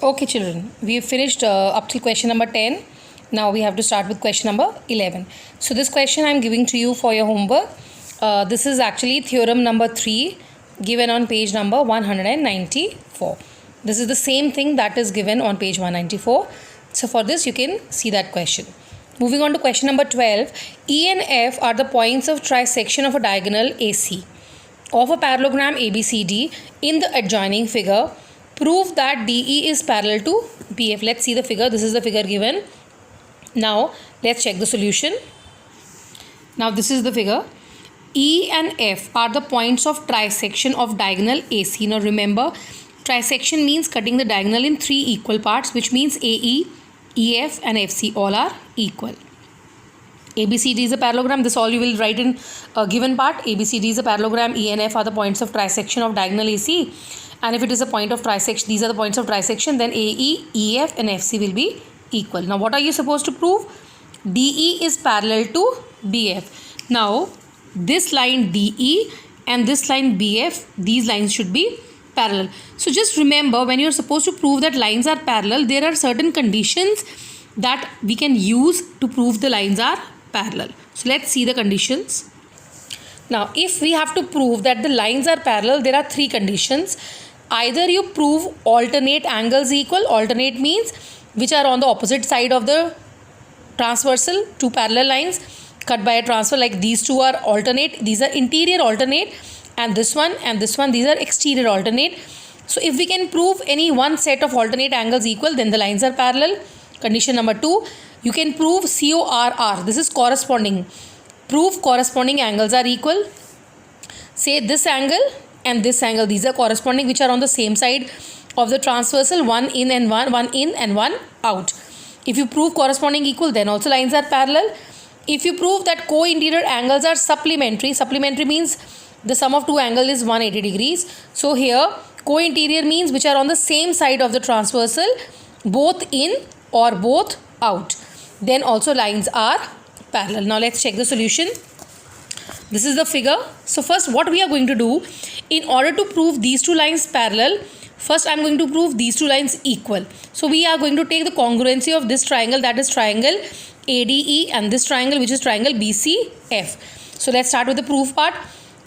Okay, children, we have finished up till question number 10. Now we have to start with question number 11. So, this question I am giving to you for your homework. This is actually theorem number 3 given on page number 194. This is the same thing that is given on page 194. So, for this, you can see that question. Moving on to question number 12. E and F are the points of trisection of a diagonal AC of a parallelogram ABCD in the adjoining figure. Prove that DE is parallel to BF. Let's see the figure. This is the figure given. Now, let's check the solution. Now, this is the figure. E and F are the points of trisection of diagonal AC. Now, remember, trisection means cutting the diagonal in 3 equal parts, which means AE, EF and FC all are equal. ABCD is a parallelogram. This all you will write in a given part. ABCD is a parallelogram. E and F are the points of trisection of diagonal AC. And if it is a point of trisection, these are the points of trisection, then AE, EF and FC will be equal. Now, what are you supposed to prove? DE is parallel to BF. Now, this line DE and this line BF, these lines should be parallel. So, just remember, when you are supposed to prove that lines are parallel, there are certain conditions that we can use to prove the lines are parallel. So, let's see the conditions. Now, if we have to prove that the lines are parallel, there are 3 conditions. Either you prove alternate angles equal. Alternate means which are on the opposite side of the transversal, 2 parallel lines cut by a transfer, like these 2 are alternate. These are interior alternate, and this one, these are exterior alternate. So, if we can prove any one set of alternate angles equal, then the lines are parallel. Condition number 2, you can prove CORR. This is corresponding. Prove corresponding angles are equal. Say this angle and this angle, these are corresponding, which are on the same side of the transversal, one in and one out. If you prove corresponding equal, then also lines are parallel. If you prove that co-interior angles are supplementary means the sum of 2 angles is 180 degrees. So here co-interior means which are on the same side of the transversal, both in or both out, then also lines are parallel. Now let's check the solution. This is the figure. So first, what we are going to do, in order to prove these 2 lines parallel, first I am going to prove these 2 lines equal. So we are going to take the congruency of this triangle, that is triangle ADE, and this triangle, which is triangle BCF. So let's start with the proof part.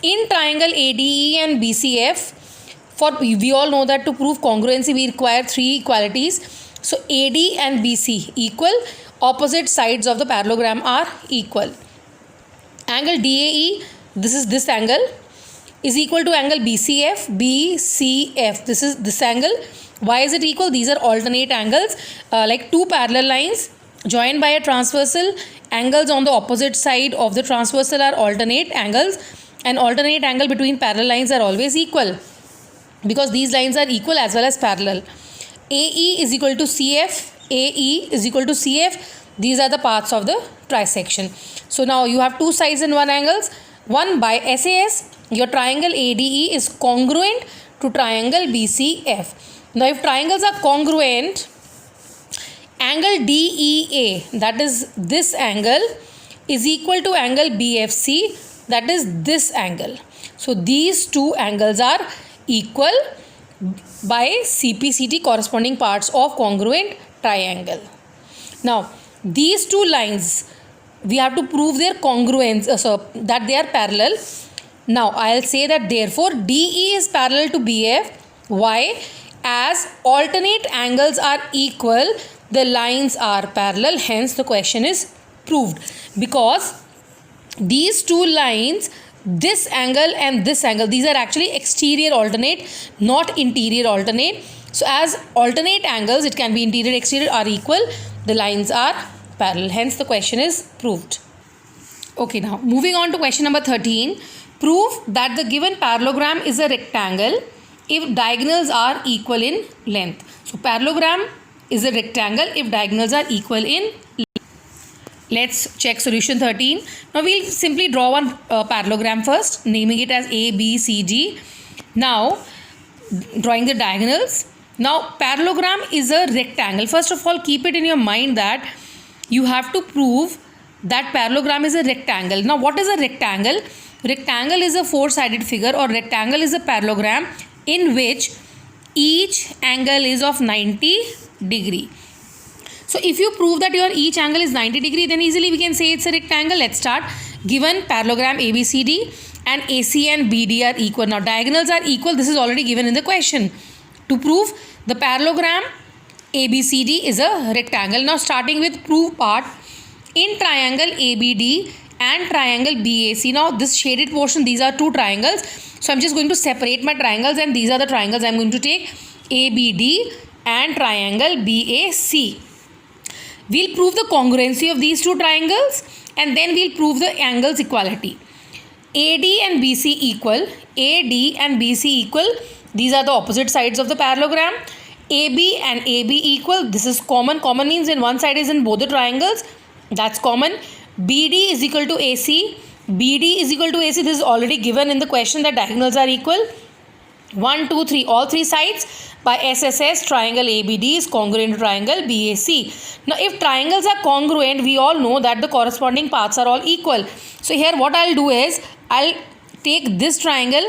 In triangle ADE and BCF, we all know that to prove congruency we require 3 equalities. So AD and BC equal, opposite sides of the parallelogram are equal. Angle DAE, this is this angle, is equal to angle BCF. This is this angle. Why is it equal? These are alternate angles, like 2 parallel lines joined by a transversal. Angles on the opposite side of the transversal are alternate angles, and alternate angle between parallel lines are always equal, because these lines are equal as well as parallel. AE is equal to CF. AE is equal to CF. These are the paths of the trisection. So now you have 2 sides and 1 angles. 1 by SAS, your triangle ADE is congruent to triangle BCF. Now if triangles are congruent, angle DEA, that is this angle, is equal to angle BFC, that is this angle. So these 2 angles are equal by CPCT, corresponding parts of congruent triangle. Now these 2 lines, we have to prove their congruence, so that they are parallel. Now I'll say that therefore DE is parallel to BF. Why? As alternate angles are equal, the lines are parallel. Hence the question is proved, because these 2 lines, this angle and this angle, these are actually exterior alternate, not interior alternate. So as alternate angles, it can be interior, exterior, are equal, the lines are parallel. Hence the question is proved. Okay, now moving on to question number 13. Prove that the given parallelogram is a rectangle if diagonals are equal in length. So parallelogram is a rectangle if diagonals are equal in length. Let's check solution 13. Now we'll simply draw one parallelogram first, naming it as A, B, C, D. Now drawing the diagonals. Now parallelogram is a rectangle. First of all, keep it in your mind that you have to prove that parallelogram is a rectangle. Now what is a rectangle? Rectangle is a 4-sided figure, or rectangle is a parallelogram in which each angle is of 90 degree. So if you prove that your each angle is 90 degree, then easily we can say it's a rectangle. Let's start. Given parallelogram ABCD and AC and BD are equal. Now diagonals are equal. This is already given in the question. To prove the parallelogram ABCD is a rectangle. Now starting with prove part. In triangle ABD and triangle BAC. Now this shaded portion, these are two triangles. So I'm just going to separate my triangles, and these are the triangles I'm going to take. ABD and triangle BAC. We'll prove the congruency of these two triangles, and then we'll prove the angles equality. AD and BC equal. AD and BC equal. These are the opposite sides of the parallelogram. AB and AB equal. This is common. Common means in one side is in both the triangles. That's common. BD is equal to AC. BD is equal to AC. This is already given in the question that diagonals are equal. 1, 2, 3. All three sides by SSS. Triangle ABD is congruent to triangle BAC. Now if triangles are congruent, we all know that the corresponding paths are all equal. So here what I'll do is I'll take this triangle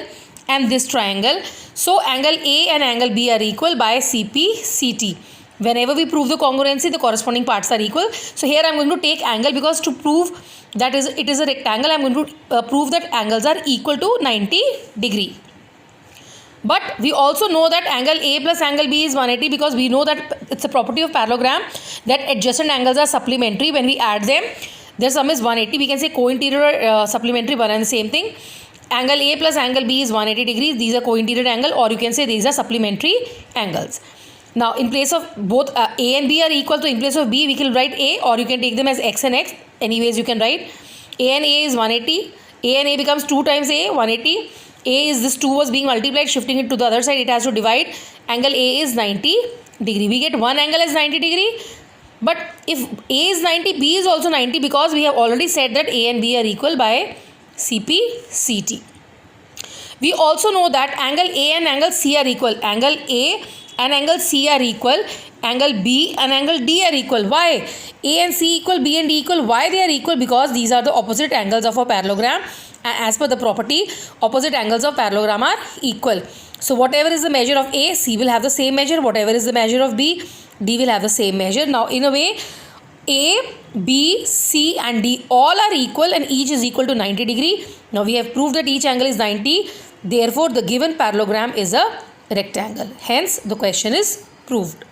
and this triangle. So angle A and angle B are equal by CP CT. Whenever we prove the congruency, the corresponding parts are equal. So here I'm going to take angle, because to prove that it is a rectangle, I'm going to prove that angles are equal to 90 degree. But we also know that angle A plus angle B is 180, because we know that it's a property of parallelogram that adjacent angles are supplementary. When we add them, their sum is 180. We can say co-interior or supplementary, one and the same thing. Angle A plus angle B is 180 degrees. These are co-interior angle, or you can say these are supplementary angles. Now in place of both A and B are equal, so in place of B we can write A, or you can take them as X and X. Anyways you can write A and A is 180. A and A becomes 2 times A, 180. A is this 2 was being multiplied, shifting it to the other side, it has to divide. Angle A is 90 degree. We get one angle as 90 degree. But if A is 90, B is also 90, because we have already said that A and B are equal by CP CT. We also know that angle A and angle C are equal. Angle A and angle C are equal. Angle B and angle D are equal. Why? A and C equal, B and D equal. Why they are equal? Because these are the opposite angles of a parallelogram. As per the property, opposite angles of parallelogram are equal. So whatever is the measure of A, C will have the same measure. Whatever is the measure of B, D will have the same measure. Now in a way, A, B, C and D all are equal, and each is equal to 90 degree. Now we have proved that each angle is 90. Therefore the given parallelogram is a rectangle. Hence the question is proved.